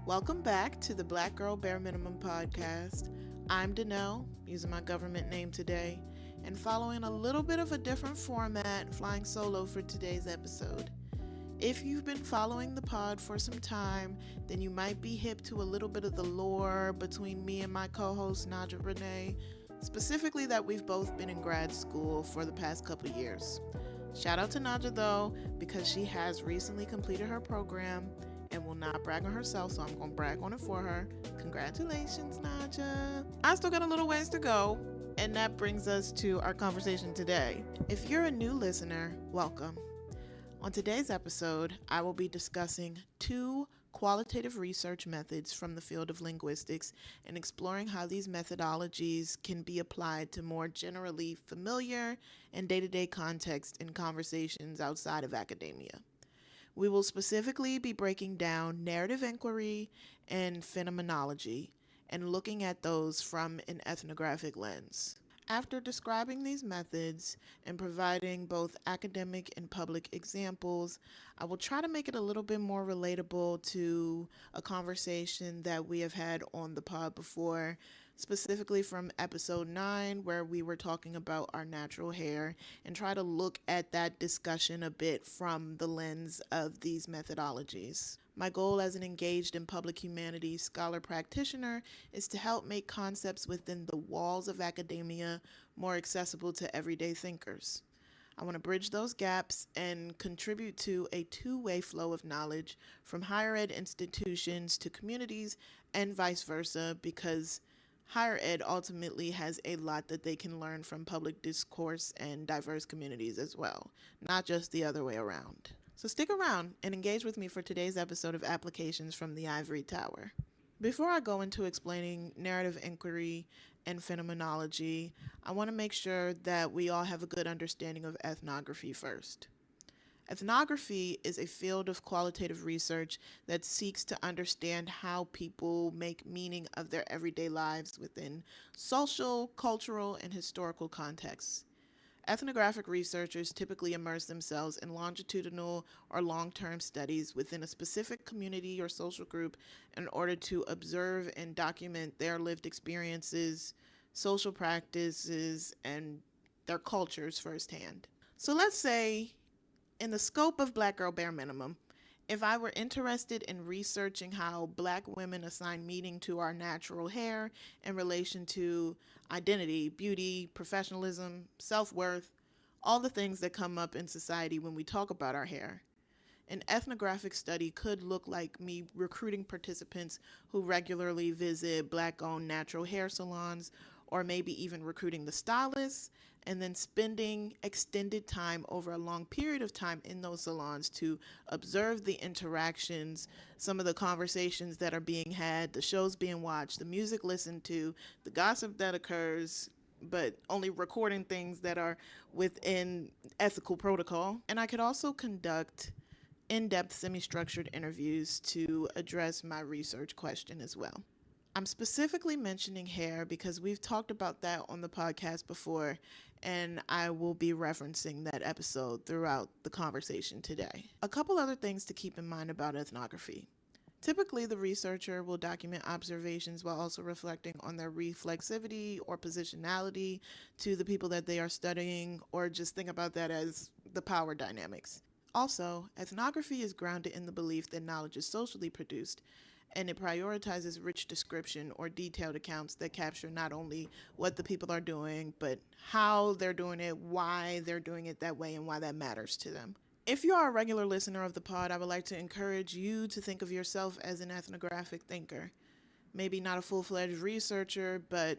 Welcome back to the Black Girl Bare Minimum podcast. I'm Nelle, using my government name today, and following a little bit of a different format, flying solo for today's episode. If you've been following the pod for some time, then you might be hip to a little bit of the lore between me and my co-host Naja Renee, specifically that we've both been in grad school for the past couple years. Shout out to Naja though, because she has recently completed her program and will not brag on herself, so I'm going to brag on it for her. Congratulations, Naja. I still got a little ways to go, and that brings us to our conversation today. If you're a new listener, welcome. On today's episode, I will be discussing two qualitative research methods from the field of linguistics and exploring how these methodologies can be applied to more generally familiar and day-to-day context in conversations outside of academia. We will specifically be breaking down narrative inquiry and phenomenology and looking at those from an ethnographic lens. After describing these methods and providing both academic and public examples, I will try to make it a little bit more relatable to a conversation that we have had on the pod before, specifically from episode 9, where we were talking about our natural hair, and try to look at that discussion a bit from the lens of these methodologies. My goal as an engaged in public humanities scholar practitioner is to help make concepts within the walls of academia more accessible to everyday thinkers. I want to bridge those gaps and contribute to a two-way flow of knowledge from higher ed institutions to communities and vice versa, because higher ed ultimately has a lot that they can learn from public discourse and diverse communities as well, not just the other way around. So stick around and engage with me for today's episode of Applications from the Ivory Tower. Before I go into explaining narrative inquiry and phenomenology, I want to make sure that we all have a good understanding of ethnography first. Ethnography is a field of qualitative research that seeks to understand how people make meaning of their everyday lives within social, cultural, and historical contexts. Ethnographic researchers typically immerse themselves in longitudinal or long-term studies within a specific community or social group in order to observe and document their lived experiences, social practices, and their cultures firsthand. So let's say, in the scope of Black Girl Bare Minimum, if I were interested in researching how Black women assign meaning to our natural hair in relation to identity, beauty, professionalism, self-worth, all the things that come up in society when we talk about our hair, an ethnographic study could look like me recruiting participants who regularly visit Black-owned natural hair salons, or maybe even recruiting the stylists, and then spending extended time over a long period of time in those salons to observe the interactions, some of the conversations that are being had, the shows being watched, the music listened to, the gossip that occurs, but only recording things that are within ethical protocol. And I could also conduct in-depth semi-structured interviews to address my research question as well. I'm specifically mentioning hair because we've talked about that on the podcast before, and I will be referencing that episode throughout the conversation today. A couple other things to keep in mind about ethnography. Typically, the researcher will document observations while also reflecting on their reflexivity or positionality to the people that they are studying, or just think about that as the power dynamics. Also, ethnography is grounded in the belief that knowledge is socially produced, and it prioritizes rich description or detailed accounts that capture not only what the people are doing, but how they're doing it, why they're doing it that way, and why that matters to them. If you are a regular listener of the pod, I would like to encourage you to think of yourself as an ethnographic thinker. Maybe not a full-fledged researcher, but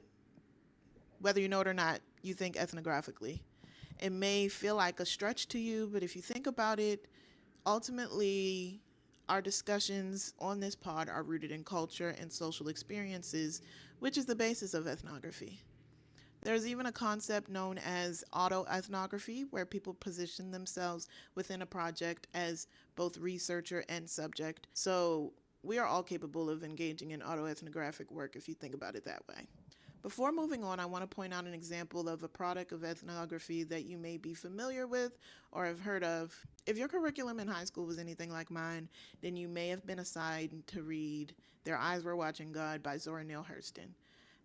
whether you know it or not, you think ethnographically. It may feel like a stretch to you, but if you think about it, ultimately, our discussions on this pod are rooted in culture and social experiences, which is the basis of ethnography. There's even a concept known as autoethnography, where people position themselves within a project as both researcher and subject. So we are all capable of engaging in autoethnographic work if you think about it that way. Before moving on, I want to point out an example of a product of ethnography that you may be familiar with or have heard of. If your curriculum in high school was anything like mine, then you may have been assigned to read Their Eyes Were Watching God by Zora Neale Hurston.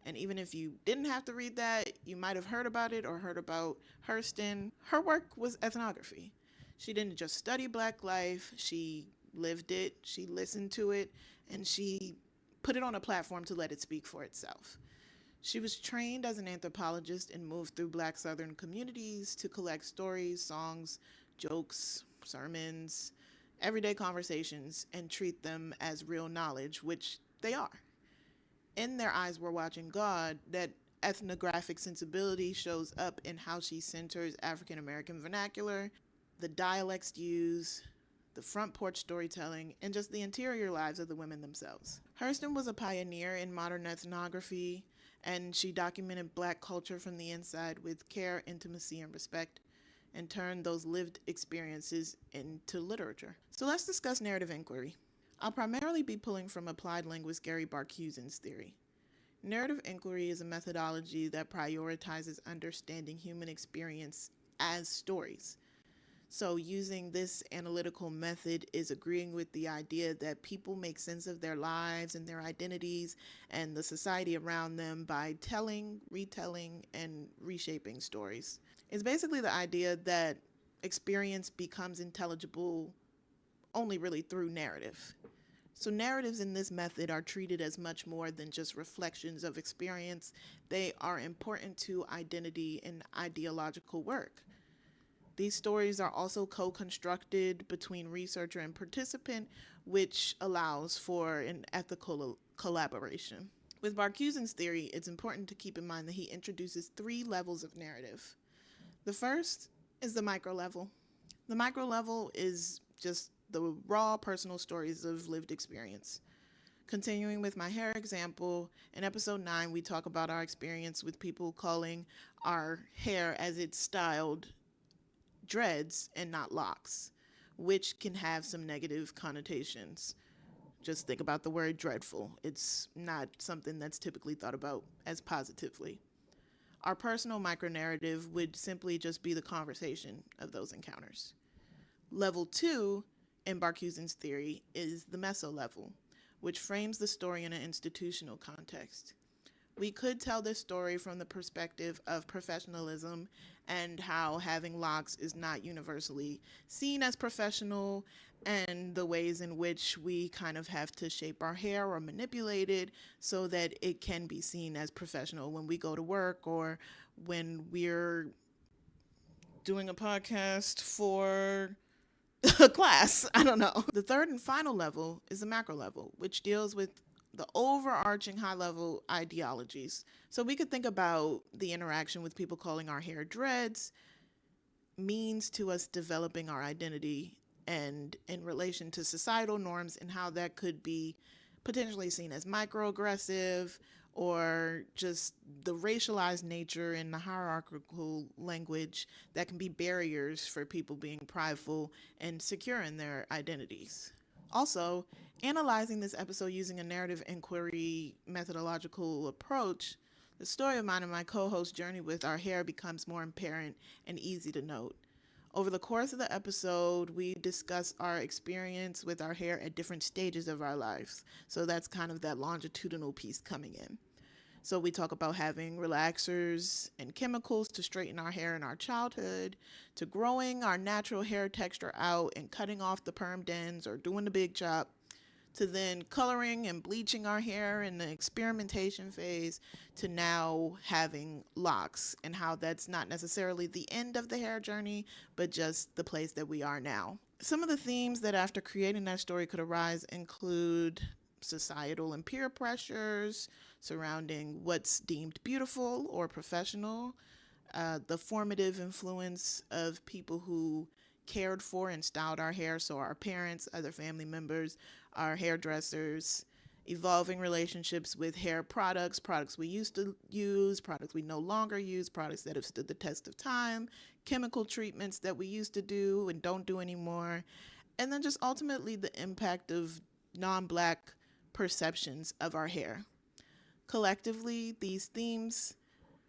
And even if you didn't have to read that, you might have heard about it or heard about Hurston. Her work was ethnography. She didn't just study Black life, she lived it, she listened to it, and she put it on a platform to let it speak for itself. She was trained as an anthropologist and moved through Black Southern communities to collect stories, songs, jokes, sermons, everyday conversations, and treat them as real knowledge, which they are. In Their Eyes Were Watching God, that ethnographic sensibility shows up in how she centers African American vernacular, the dialects used, the front porch storytelling, and just the interior lives of the women themselves. Hurston was a pioneer in modern ethnography, and she documented Black culture from the inside with care, intimacy, and respect, and turned those lived experiences into literature. So let's discuss narrative inquiry. I'll primarily be pulling from applied linguist Gary Barkhusen's theory. Narrative inquiry is a methodology that prioritizes understanding human experience as stories. So using this analytical method is agreeing with the idea that people make sense of their lives and their identities and the society around them by telling, retelling, and reshaping stories. It's basically the idea that experience becomes intelligible only really through narrative. So narratives in this method are treated as much more than just reflections of experience. They are important to identity and ideological work. These stories are also co-constructed between researcher and participant, which allows for an ethical collaboration. With Barkhusen's theory, it's important to keep in mind that he introduces 3 levels of narrative. The first is the micro level. The micro level is just the raw personal stories of lived experience. Continuing with my hair example, in episode 9, we talk about our experience with people calling our hair as it's styled dreads and not locks, which can have some negative connotations. Just think about the word dreadful. It's not something that's typically thought about as positively. Our personal micronarrative would simply just be the conversation of those encounters. Level 2 in Barkhusen's theory is the meso level, which frames the story in an institutional context. We could tell this story from the perspective of professionalism and how having locks is not universally seen as professional, and the ways in which we kind of have to shape our hair or manipulate it so that it can be seen as professional when we go to work or when we're doing a podcast for a class. I don't know. The third and final level is the macro level, which deals with the overarching high-level ideologies. So we could think about the interaction with people calling our hair dreads means to us developing our identity and in relation to societal norms and how that could be potentially seen as microaggressive or just the racialized nature and the hierarchical language that can be barriers for people being prideful and secure in their identities. Also, analyzing this episode using a narrative inquiry methodological approach, the story of mine and my co-host's journey with our hair becomes more apparent and easy to note. Over the course of the episode, we discuss our experience with our hair at different stages of our lives. So that's kind of that longitudinal piece coming in. So we talk about having relaxers and chemicals to straighten our hair in our childhood, to growing our natural hair texture out and cutting off the permed ends or doing the big chop, to then coloring and bleaching our hair in the experimentation phase, to now having locks and how that's not necessarily the end of the hair journey, but just the place that we are now. Some of the themes that after creating that story could arise include societal and peer pressures surrounding what's deemed beautiful or professional, the formative influence of people who cared for and styled our hair, so our parents, other family members, our hairdressers, evolving relationships with hair products, products we used to use, products we no longer use, products that have stood the test of time, chemical treatments that we used to do and don't do anymore, and then just ultimately the impact of non-Black perceptions of our hair. Collectively, these themes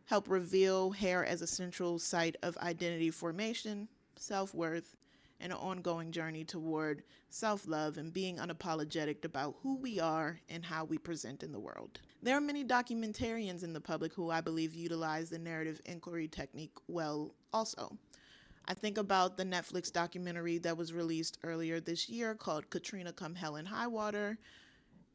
help reveal hair as a central site of identity formation, self-worth, and an ongoing journey toward self-love and being unapologetic about who we are and how we present in the world. There are many documentarians in the public who I believe utilize the narrative inquiry technique well also. I think about the Netflix documentary that was released earlier this year called Katrina Come Hell and High Water.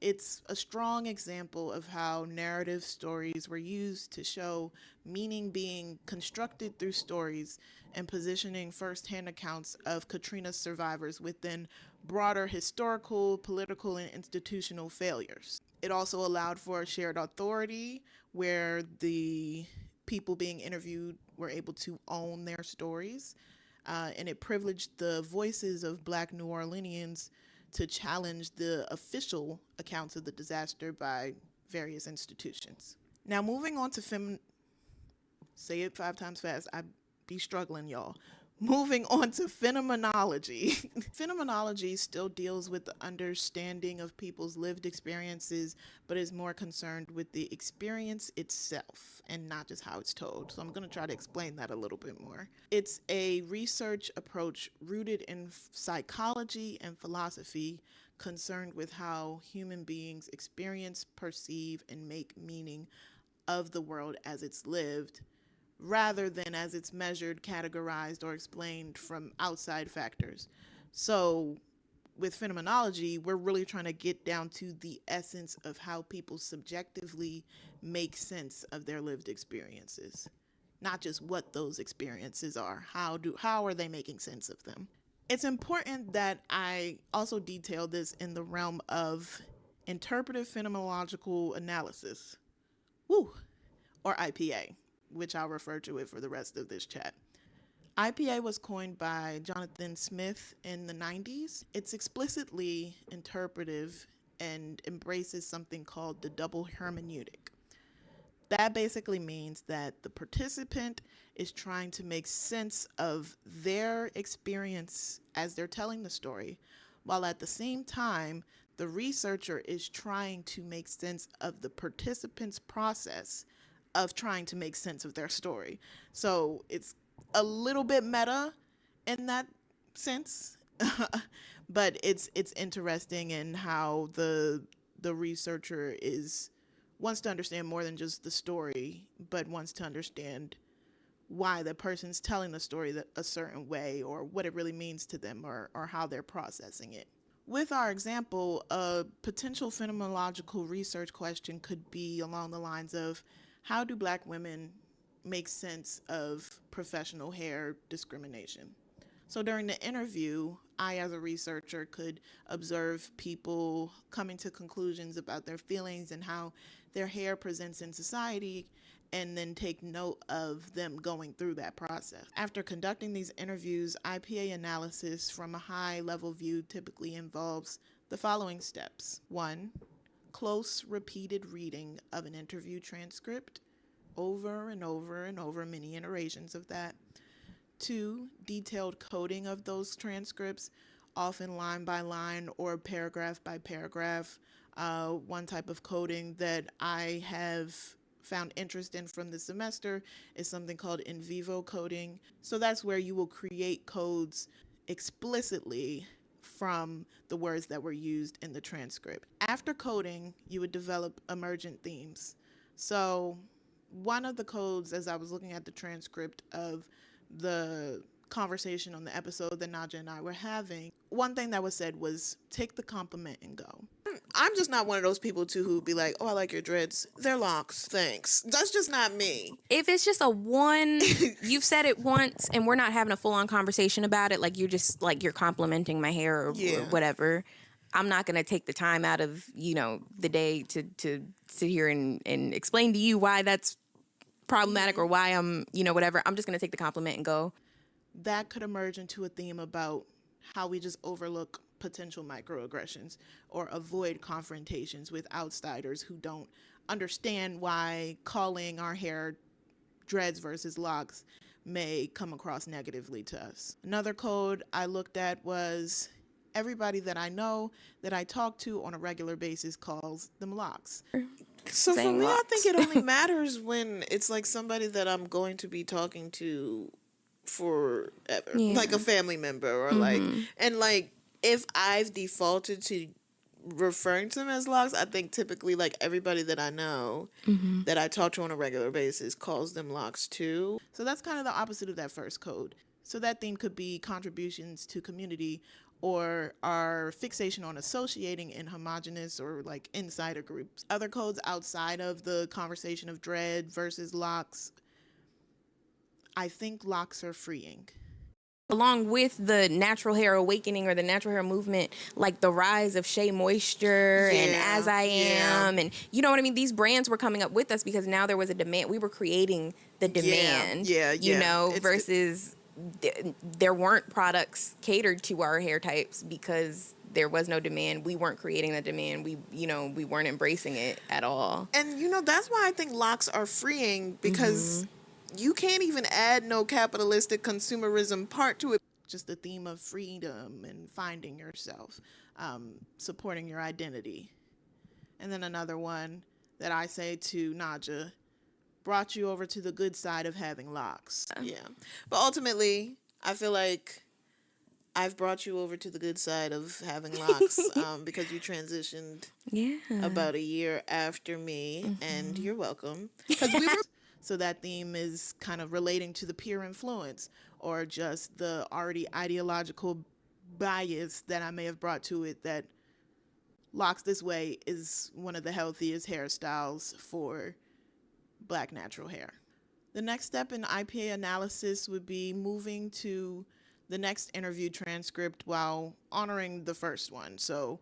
It's a strong example of how narrative stories were used to show meaning being constructed through stories and positioning firsthand accounts of Katrina's survivors within broader historical, political, and institutional failures. It also allowed for a shared authority where the people being interviewed were able to own their stories, and it privileged the voices of Black New Orleanians to challenge the official accounts of the disaster by various institutions. Now, moving on to say it 5 times fast, I be struggling, y'all. Moving on to phenomenology. Phenomenology still deals with the understanding of people's lived experiences, but is more concerned with the experience itself and not just how it's told. So I'm going to try to explain that a little bit more. It's a research approach rooted in psychology and philosophy concerned with how human beings experience, perceive, and make meaning of the world as it's lived, rather than as it's measured, categorized, or explained from outside factors. So with phenomenology, we're really trying to get down to the essence of how people subjectively make sense of their lived experiences, not just what those experiences are. How are they making sense of them? It's important that I also detail this in the realm of interpretive phenomenological analysis, or IPA, which I'll refer to it for the rest of this chat. IPA was coined by Jonathan Smith in the 90s. It's explicitly interpretive and embraces something called the double hermeneutic. That basically means that the participant is trying to make sense of their experience as they're telling the story, while at the same time, the researcher is trying to make sense of the participant's process of trying to make sense of their story. So it's a little bit meta in that sense, but it's interesting in how the researcher wants to understand more than just the story, but wants to understand why the person's telling the story a certain way, or what it really means to them, or how they're processing it. With our example, a potential phenomenological research question could be along the lines of, how do Black women make sense of professional hair discrimination? So during the interview, I, as a researcher, could observe people coming to conclusions about their feelings and how their hair presents in society, and then take note of them going through that process. After conducting these interviews, IPA analysis from a high-level view typically involves the following steps. 1, close, repeated reading of an interview transcript over and over and over, many iterations of that. 2, detailed coding of those transcripts, often line by line or paragraph by paragraph. One type of coding that I have found interest in from the semester is something called in vivo coding. So that's where you will create codes explicitly from the words that were used in the transcript. After coding, you would develop emergent themes. So one of the codes, as I was looking at the transcript of the conversation on the episode that Naja and I were having, one thing that was said was, take the compliment and go. I'm just not one of those people too who'd be like, oh, I like your dreads. They're locks, thanks. That's just not me. If it's just you've said it once and we're not having a full-on conversation about it, like you're complimenting my hair or whatever, I'm not going to take the time out of, the day to sit here and explain to you why that's problematic or why I'm, whatever. I'm just going to take the compliment and go. That could emerge into a theme about how we just overlook potential microaggressions or avoid confrontations with outsiders who don't understand why calling our hair dreads versus locks may come across negatively to us. Another code I looked at was everybody that I know, that I talk to on a regular basis, calls them locks. So for Saying me, I locks. think it only matters when it's like somebody that I'm going to be talking to forever, Yeah. like a family member, or like, and like if I've defaulted to referring to them as locks, I think typically like everybody that I know that I talk to on a regular basis calls them locks too. So that's kind of the opposite of that first code. So that theme could be contributions to community, or our fixation on associating in homogenous or like insider groups. Other codes outside of the conversation of dread versus locks, I think locks are freeing. Along with the natural hair awakening or the natural hair movement, like the rise of Shea Moisture and As I Am, and you know what I mean? These brands were coming up with us because now there was a demand. We were creating the demand, you know, versus there weren't products catered to our hair types because there was no demand. We weren't creating the demand. We weren't embracing it at all. And that's why I think locks are freeing, because you can't even add no capitalistic consumerism part to it. Just the theme of freedom and finding yourself, supporting your identity. And then another one that I say to Naja, brought you over to the good side of having locks. Yeah. But ultimately, I feel like I've brought you over to the good side of having locks because you transitioned about a year after me, and you're welcome. Because we were so that theme is kind of relating to the peer influence or just the already ideological bias that I may have brought to it, that locks this way is one of the healthiest hairstyles for Black natural hair. The next step in IPA analysis would be moving to the next interview transcript while honoring the first one. So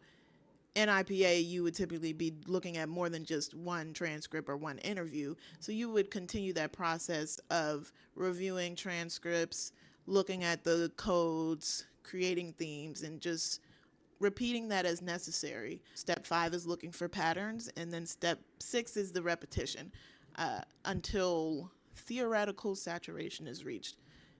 in IPA, you would typically be looking at more than just one transcript or one interview. So you would continue that process of reviewing transcripts, looking at the codes, creating themes, and just repeating that as necessary. Step 5 is looking for patterns, and then step 6 is the repetition until theoretical saturation is reached.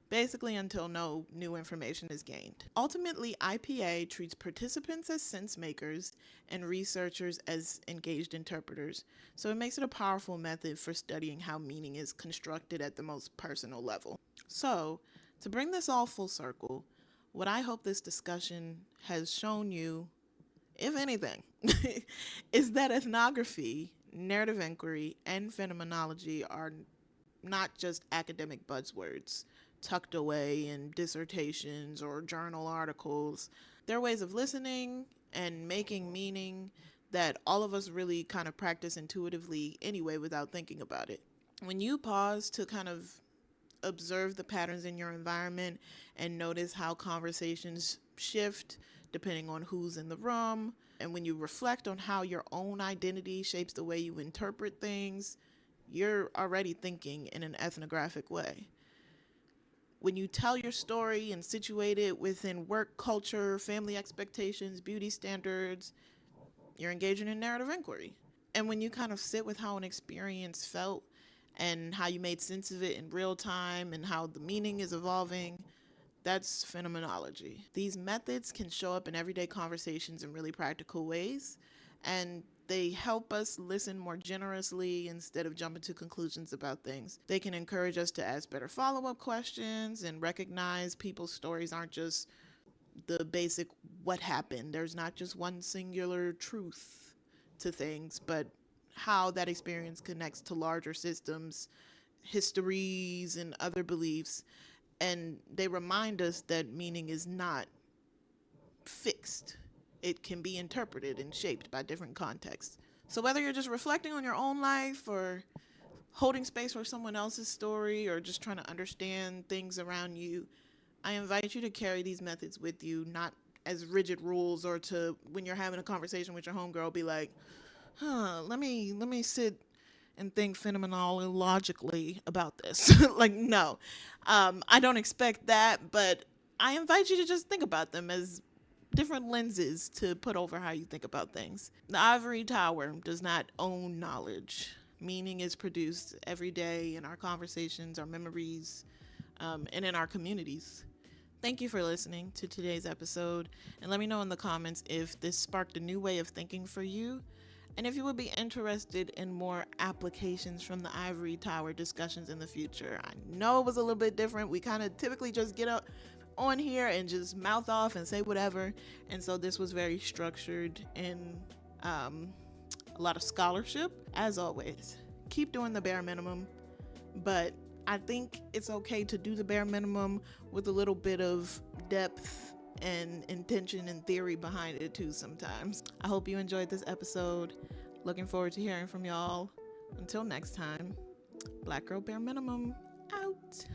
Basically until no new information is gained. Ultimately, IPA treats participants as sense makers and researchers as engaged interpreters, so it makes it a powerful method for studying how meaning is constructed at the most personal level. So, to bring this all full circle, what I hope this discussion has shown you, if anything, is that ethnography, narrative inquiry, and phenomenology are not just academic buzzwords tucked away in dissertations or journal articles. They're ways of listening and making meaning that all of us really kind of practice intuitively anyway without thinking about it. When you pause to kind of observe the patterns in your environment and notice how conversations shift depending on who's in the room, and when you reflect on how your own identity shapes the way you interpret things, you're already thinking in an ethnographic way. When you tell your story and situate it within work culture, family expectations, beauty standards, you're engaging in narrative inquiry. And when you kind of sit with how an experience felt and how you made sense of it in real time and how the meaning is evolving, that's phenomenology. These methods can show up in everyday conversations in really practical ways, and they help us listen more generously instead of jumping to conclusions about things. They can encourage us to ask better follow-up questions and recognize people's stories aren't just the basic what happened. There's not just one singular truth to things, but how that experience connects to larger systems, histories, and other beliefs. And they remind us that meaning is not fixed. It can be interpreted and shaped by different contexts. So whether you're just reflecting on your own life or holding space for someone else's story or just trying to understand things around you, I invite you to carry these methods with you, not as rigid rules, or to, when you're having a conversation with your homegirl, be like, let me sit and think phenomenologically about this. Like, no. I don't expect that, but I invite you to just think about them as different lenses to put over how you think about things. The ivory tower does not own knowledge. Meaning is produced every day in our conversations, our memories, and in our communities. Thank you for listening to today's episode, and let me know in the comments if this sparked a new way of thinking for you, and if you would be interested in more applications from the Ivory Tower discussions in the future. I know it was a little bit different. We kind of typically just get up on here and just mouth off and say whatever, and so this was very structured and a lot of scholarship. As always, keep doing the bare minimum, but I think it's okay to do the bare minimum with a little bit of depth and intention and theory behind it too sometimes. I hope you enjoyed this episode. Looking forward to hearing from y'all. Until next time, Black Girl Bare Minimum out.